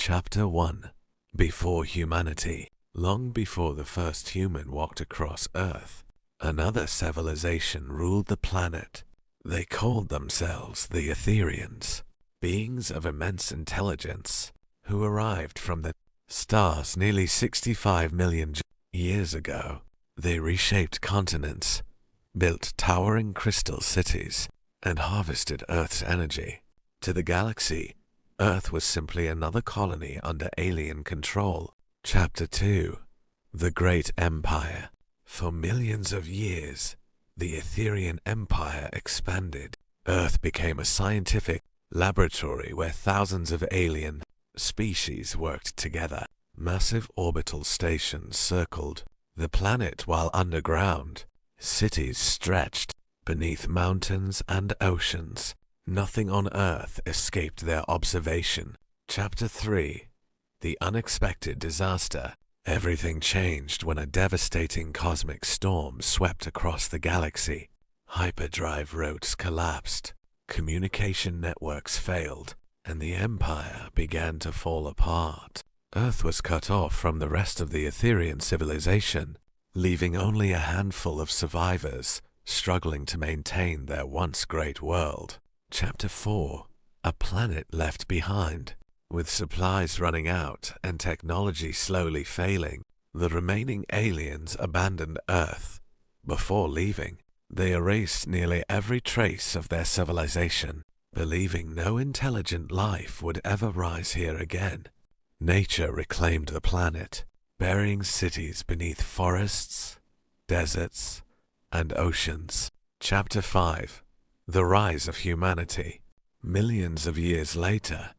Chapter 1. Before Humanity. Long before the first human walked across Earth, another civilization ruled the planet. They called themselves the Etherians, beings of immense intelligence, who arrived from the stars nearly 65 million years ago. They reshaped continents, built towering crystal cities, and harvested Earth's energy. To the galaxy, Earth was simply another colony under alien control. Chapter 2. The Great Empire. For millions of years, the Etherian Empire expanded. Earth became a scientific laboratory where thousands of alien species worked together. Massive orbital stations circled the planet while underground. Cities stretched beneath mountains and oceans. Nothing on Earth escaped their observation. Chapter 3. The Unexpected Disaster. Everything changed when a devastating cosmic storm swept across the galaxy. Hyperdrive roads collapsed, communication networks failed, and the Empire began to fall apart. Earth was cut off from the rest of the Etherian civilization, leaving only a handful of survivors struggling to maintain their once great world. Chapter 4. A Planet Left Behind. With supplies running out and technology slowly failing, the remaining aliens abandoned Earth. Before leaving, they erased nearly every trace of their civilization, believing no intelligent life would ever rise here again. Nature reclaimed the planet, burying cities beneath forests, deserts, and oceans. Chapter 5. The Rise of Humanity. Millions of years later,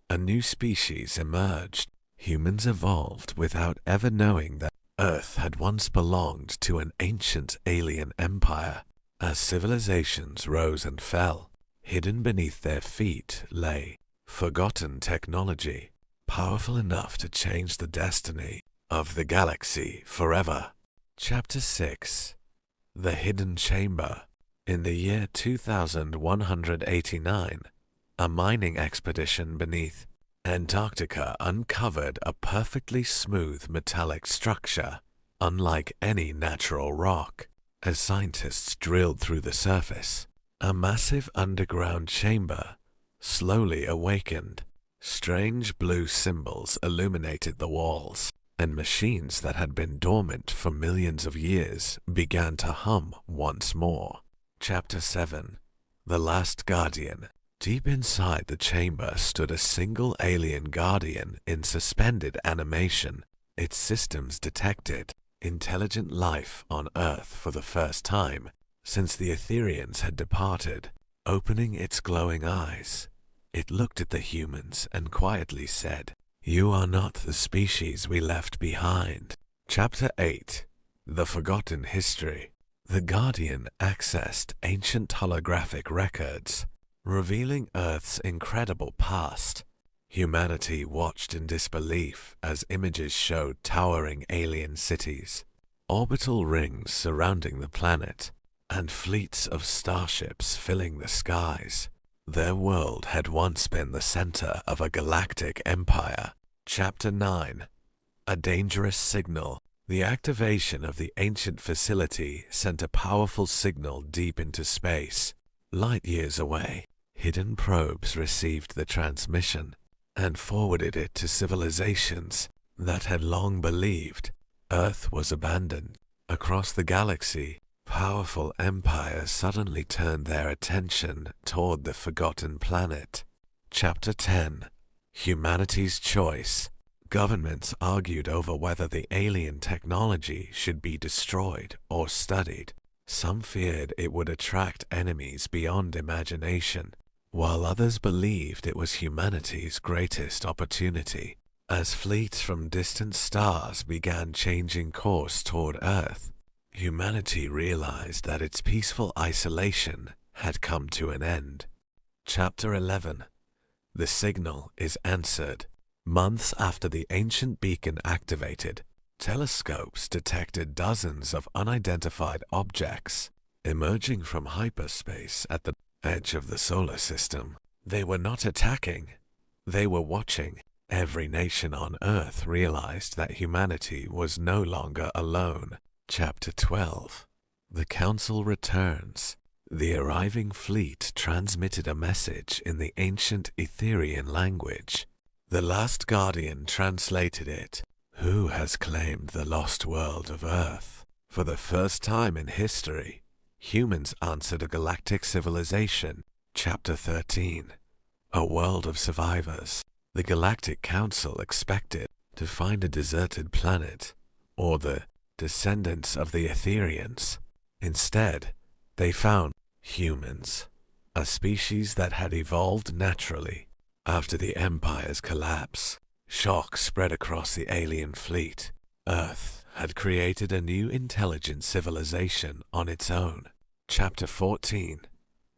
a new species emerged. Humans evolved without ever knowing that Earth had once belonged to an ancient alien empire. As civilizations rose and fell, hidden beneath their feet lay forgotten technology, powerful enough to change the destiny of the galaxy forever. Chapter 6. The Hidden Chamber. In the year 2189, a mining expedition beneath Antarctica uncovered a perfectly smooth metallic structure, unlike any natural rock. As scientists drilled through the surface, a massive underground chamber slowly awakened. Strange blue symbols illuminated the walls, and machines that had been dormant for millions of years began to hum once more. Chapter 7. The Last Guardian. Deep inside the chamber stood a single alien guardian in suspended animation. Its systems detected intelligent life on Earth for the first time since the Etherians had departed. Opening its glowing eyes, it looked at the humans and quietly said, "You are not the species we left behind." Chapter 8. The Forgotten History. The Guardian accessed ancient holographic records, revealing Earth's incredible past. Humanity watched in disbelief as images showed towering alien cities, orbital rings surrounding the planet, and fleets of starships filling the skies. Their world had once been the center of a galactic empire. Chapter 9. A Dangerous Signal. The activation of the ancient facility sent a powerful signal deep into space. Light years away, hidden probes received the transmission and forwarded it to civilizations that had long believed Earth was abandoned. Across the galaxy, powerful empires suddenly turned their attention toward the forgotten planet. Chapter 10. Humanity's Choice. Governments argued over whether the alien technology should be destroyed or studied. Some feared it would attract enemies beyond imagination, while others believed it was humanity's greatest opportunity. As fleets from distant stars began changing course toward Earth, humanity realized that its peaceful isolation had come to an end. Chapter 11. The Signal is Answered. Months after the ancient beacon activated, telescopes detected dozens of unidentified objects emerging from hyperspace at the edge of the solar system. They were not attacking, they were watching. Every nation on Earth realized that humanity was no longer alone. Chapter 12. The Council returns. The arriving fleet transmitted a message in the ancient Etherian language. The last Guardian translated it. Who has claimed the lost world of Earth? For the first time in history, humans answered a galactic civilization. Chapter 13. A world of survivors. The Galactic Council expected to find a deserted planet, or the descendants of the Etherians. Instead, they found humans, a species that had evolved naturally. After the Empire's collapse, shock spread across the alien fleet. Earth had created a new intelligent civilization on its own. Chapter 14.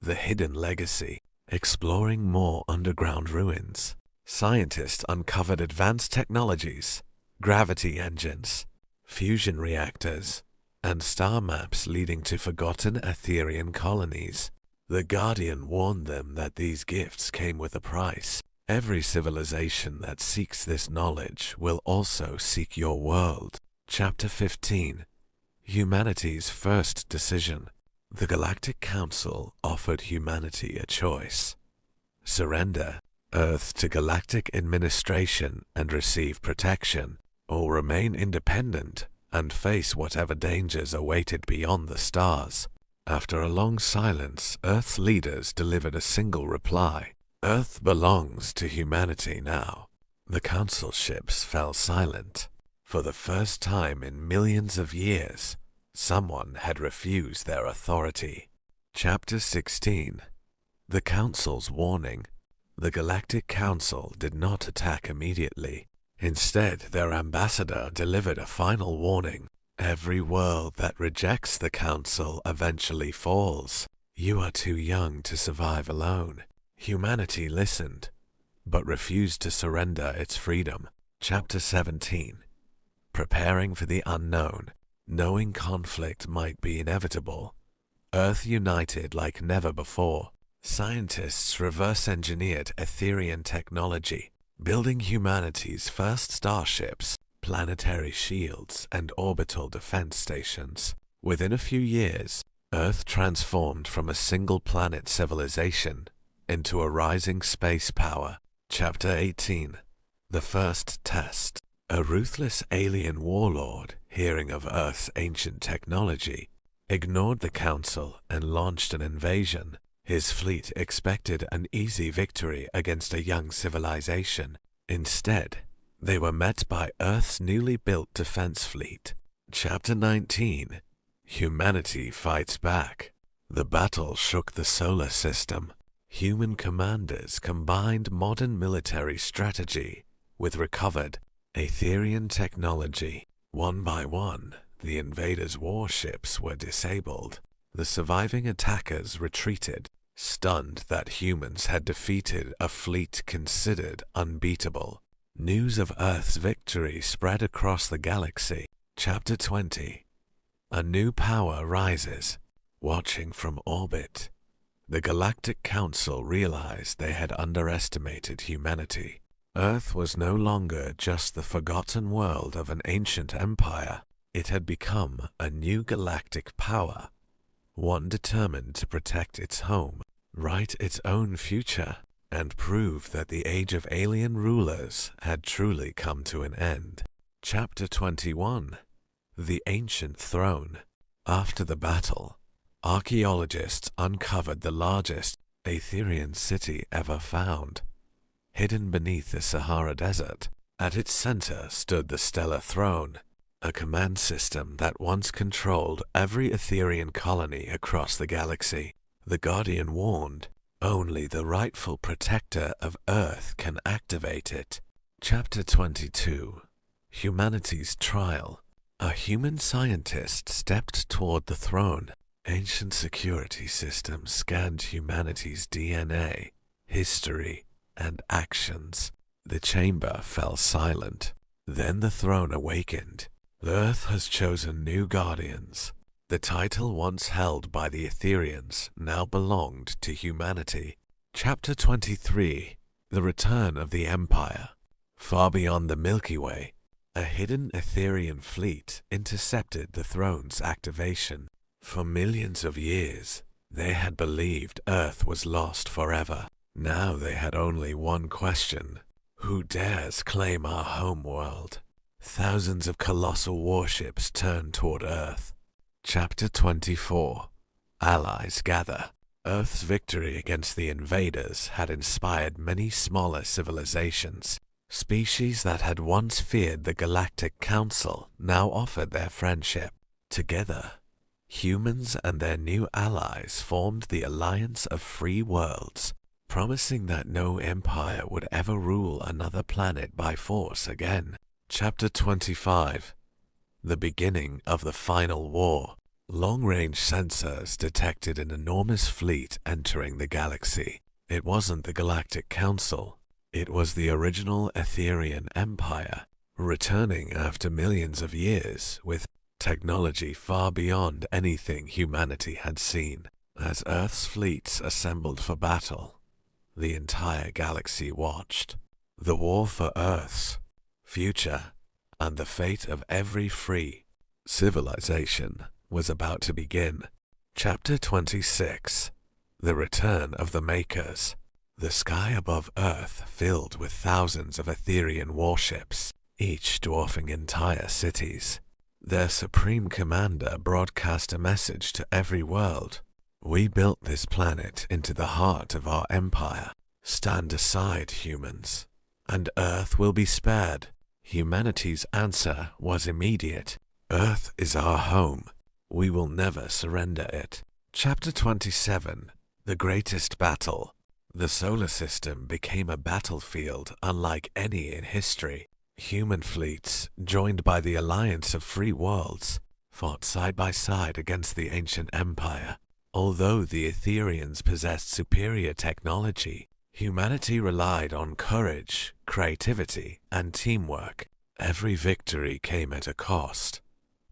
The Hidden Legacy. Exploring more underground ruins, scientists uncovered advanced technologies, gravity engines, fusion reactors, and star maps leading to forgotten Etherian colonies. The Guardian warned them that these gifts came with a price. Every civilization that seeks this knowledge will also seek your world. Chapter 15. Humanity's First Decision. The Galactic Council offered humanity a choice. Surrender Earth to Galactic administration and receive protection, or remain independent and face whatever dangers awaited beyond the stars. After a long silence, Earth's leaders delivered a single reply. Earth belongs to humanity now. The Council ships fell silent. For the first time in millions of years, someone had refused their authority. Chapter 16. The Council's Warning. The Galactic Council did not attack immediately. Instead, their ambassador delivered a final warning. Every world that rejects the Council eventually falls. You are too young to survive alone. Humanity listened, but refused to surrender its freedom. Chapter 17. Preparing for the unknown. Knowing conflict might be inevitable, Earth united like never before. Scientists reverse-engineered Etherian technology, building humanity's first starships, planetary shields, and orbital defense stations. Within a few years, Earth transformed from a single-planet civilization into a rising space power. Chapter 18. The First Test. A ruthless alien warlord, hearing of Earth's ancient technology, ignored the Council and launched an invasion. His fleet expected an easy victory against a young civilization. Instead, they were met by Earth's newly built defense fleet. Chapter 19. Humanity Fights Back. The battle shook the solar system. Human commanders combined modern military strategy with recovered Etherian technology. One by one, the invaders' warships were disabled. The surviving attackers retreated, stunned that humans had defeated a fleet considered unbeatable. News of Earth's victory spread across the galaxy. Chapter 20. A new power rises. Watching from orbit, the Galactic Council realized they had underestimated humanity. Earth was no longer just the forgotten world of an ancient empire. It had become a new galactic power, one determined to protect its home, write its own future, and prove that the age of alien rulers had truly come to an end. Chapter 21. The Ancient Throne. After the battle, archaeologists uncovered the largest Etherian city ever found. Hidden beneath the Sahara Desert, at its center stood the Stellar Throne, a command system that once controlled every Etherian colony across the galaxy. The Guardian warned, only the rightful protector of Earth can activate it. Chapter 22. Humanity's Trial. A human scientist stepped toward the throne. Ancient security systems scanned humanity's DNA, history, and actions. The chamber fell silent. Then the throne awakened. Earth has chosen new guardians. The title once held by the Etherians now belonged to humanity. Chapter 23. The Return of the Empire. Far beyond the Milky Way, a hidden Etherian fleet intercepted the throne's activation. For millions of years, they had believed Earth was lost forever. Now they had only one question: who dares claim our homeworld? Thousands of colossal warships turned toward Earth. Chapter 24. Allies Gather. Earth's victory against the invaders had inspired many smaller civilizations. Species that had once feared the Galactic Council now offered their friendship. Together, humans and their new allies formed the Alliance of Free Worlds, promising that no empire would ever rule another planet by force again. Chapter 25. The beginning of the final war. Long-range sensors detected an enormous fleet entering the galaxy. It wasn't the Galactic Council. It was the original Etherian Empire, returning after millions of years with technology far beyond anything humanity had seen. As Earth's fleets assembled for battle, the entire galaxy watched. The war for Earth's future and the fate of every free civilization was about to begin. Chapter 26. The Return of the Makers. The sky above Earth filled with thousands of Etherian warships, each dwarfing entire cities. Their supreme commander broadcast a message to every world: we built this planet into the heart of our empire. Stand aside, humans, and Earth will be spared. Humanity's answer was immediate: Earth is our home. We will never surrender it. Chapter 27. The Greatest Battle. The solar system became a battlefield unlike any in history. Human fleets, joined by the Alliance of Free Worlds, fought side by side against the ancient empire. Although the Etherians possessed superior technology, humanity relied on courage, creativity, and teamwork. Every victory came at a cost,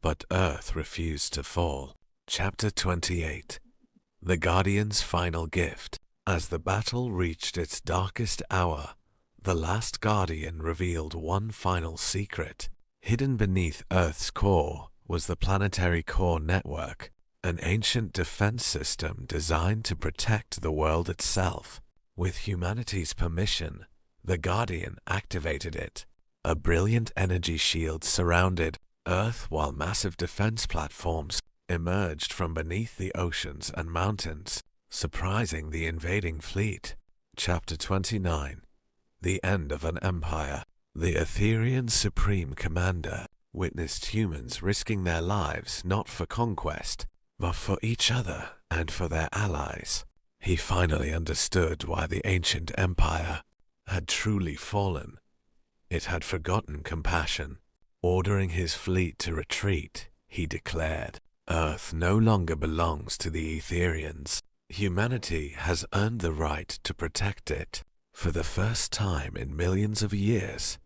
but Earth refused to fall. Chapter 28. The Guardian's Final Gift. As the battle reached its darkest hour, the last Guardian revealed one final secret. Hidden beneath Earth's core was the Planetary Core Network, an ancient defense system designed to protect the world itself. With humanity's permission, the Guardian activated it. A brilliant energy shield surrounded Earth while massive defense platforms emerged from beneath the oceans and mountains, surprising the invading fleet. Chapter 29. The End of an Empire. The Etherian Supreme Commander witnessed humans risking their lives not for conquest, but for each other and for their allies. He finally understood why the ancient empire had truly fallen. It had forgotten compassion. Ordering his fleet to retreat, he declared, Earth no longer belongs to the Etherians. Humanity has earned the right to protect it. For the first time in millions of years,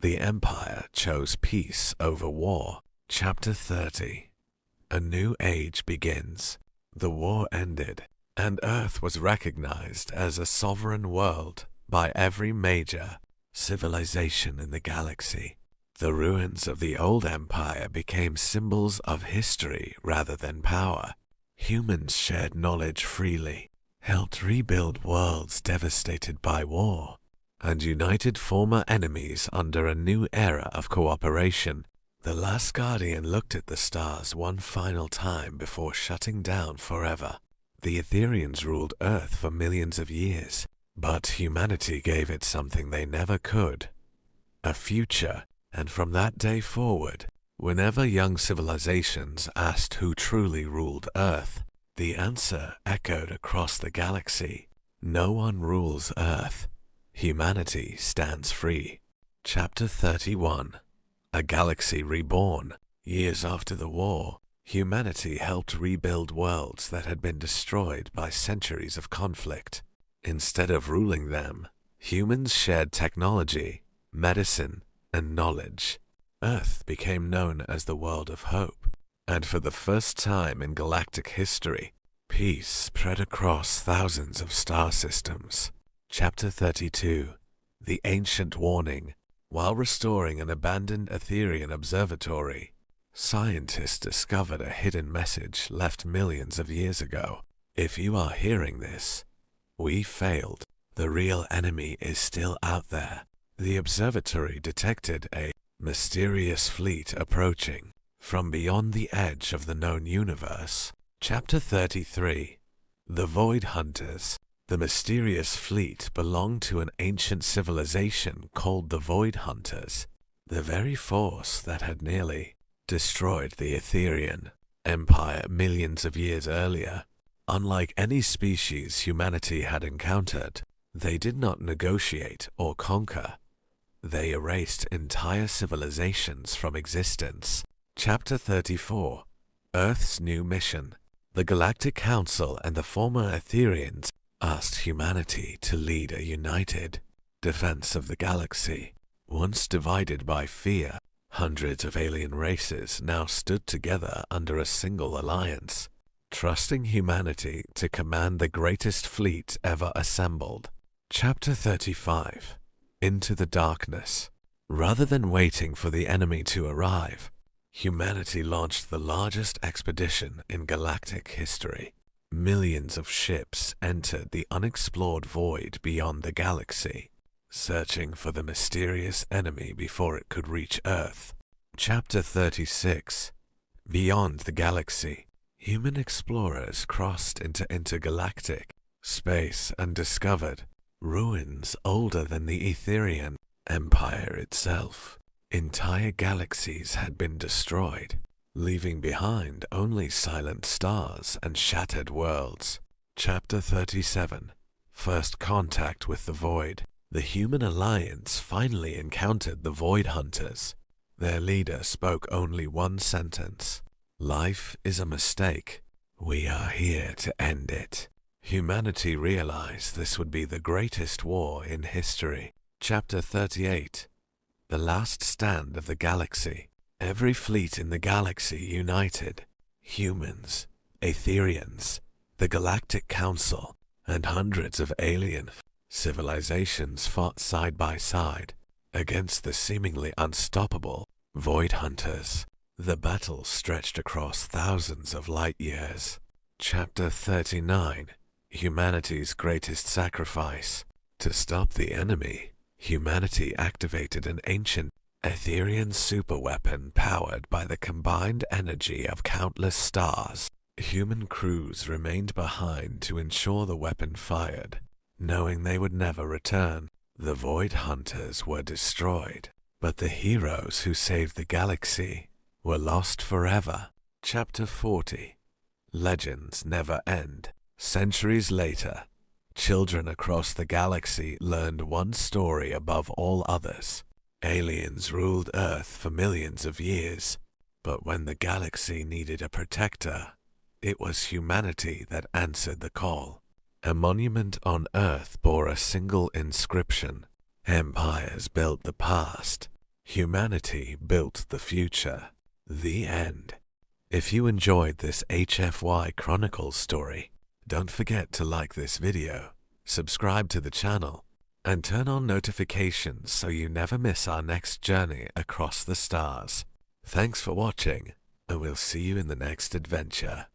the Empire chose peace over war. Chapter 30. A new age begins. The war ended, and Earth was recognized as a sovereign world by every major civilization in the galaxy. The ruins of the old empire became symbols of history rather than power. Humans shared knowledge freely, helped rebuild worlds devastated by war, and united former enemies under a new era of cooperation. The last Guardian looked at the stars one final time before shutting down forever. The Etherians ruled Earth for millions of years, but humanity gave it something they never could: a future. And from that day forward, whenever young civilizations asked who truly ruled Earth, the answer echoed across the galaxy: no one rules Earth. Humanity stands free. Chapter 31. A Galaxy Reborn. Years after the war, humanity helped rebuild worlds that had been destroyed by centuries of conflict. Instead of ruling them, humans shared technology, medicine, and knowledge. Earth became known as the world of hope, and for the first time in galactic history, peace spread across thousands of star systems. Chapter 32. The Ancient Warning. While restoring an abandoned Etherian observatory, scientists discovered a hidden message left millions of years ago. If you are hearing this, we failed. The real enemy is still out there. The observatory detected a mysterious fleet approaching from beyond the edge of the known universe. Chapter 33. The Void Hunters. The mysterious fleet belonged to an ancient civilization called the Void Hunters, the very force that had nearly destroyed the Etherian Empire millions of years earlier. Unlike any species humanity had encountered, they did not negotiate or conquer. They erased entire civilizations from existence. Chapter 34. Earth's New Mission. The Galactic Council and the former Etherians asked humanity to lead a united defense of the galaxy. Once divided by fear, hundreds of alien races now stood together under a single alliance, trusting humanity to command the greatest fleet ever assembled. Chapter 35. Into the Darkness. Rather than waiting for the enemy to arrive, humanity launched the largest expedition in galactic history. Millions of ships entered the unexplored void beyond the galaxy, searching for the mysterious enemy before it could reach Earth. Chapter 36. Beyond the Galaxy. Human explorers crossed into intergalactic space and discovered ruins older than the Etherian Empire itself. Entire galaxies had been destroyed, leaving behind only silent stars and shattered worlds. Chapter 37. First Contact with the Void. The human alliance finally encountered the Void Hunters. Their leader spoke only one sentence: "Life is a mistake. We are here to end it." Humanity realized this would be the greatest war in history. Chapter 38. The Last Stand of the Galaxy. Every fleet in the galaxy united. Humans, Etherians, the Galactic Council, and hundreds of alien civilizations fought side by side against the seemingly unstoppable Void Hunters. The battle stretched across thousands of light years. Chapter 39. Humanity's Greatest Sacrifice. To stop the enemy, humanity activated an ancient Etherian superweapon powered by the combined energy of countless stars. Human crews remained behind to ensure the weapon fired, knowing they would never return. The Void Hunters were destroyed, but the heroes who saved the galaxy were lost forever. Chapter 40. Legends Never End. Centuries later, children across the galaxy learned one story above all others. Aliens ruled Earth for millions of years, but when the galaxy needed a protector, it was humanity that answered the call. A monument on Earth bore a single inscription: "Empires built the past, humanity built the future." The end. If you enjoyed this HFY Chronicles story, don't forget to like this video, subscribe to the channel, and turn on notifications so you never miss our next journey across the stars. Thanks for watching, and we'll see you in the next adventure.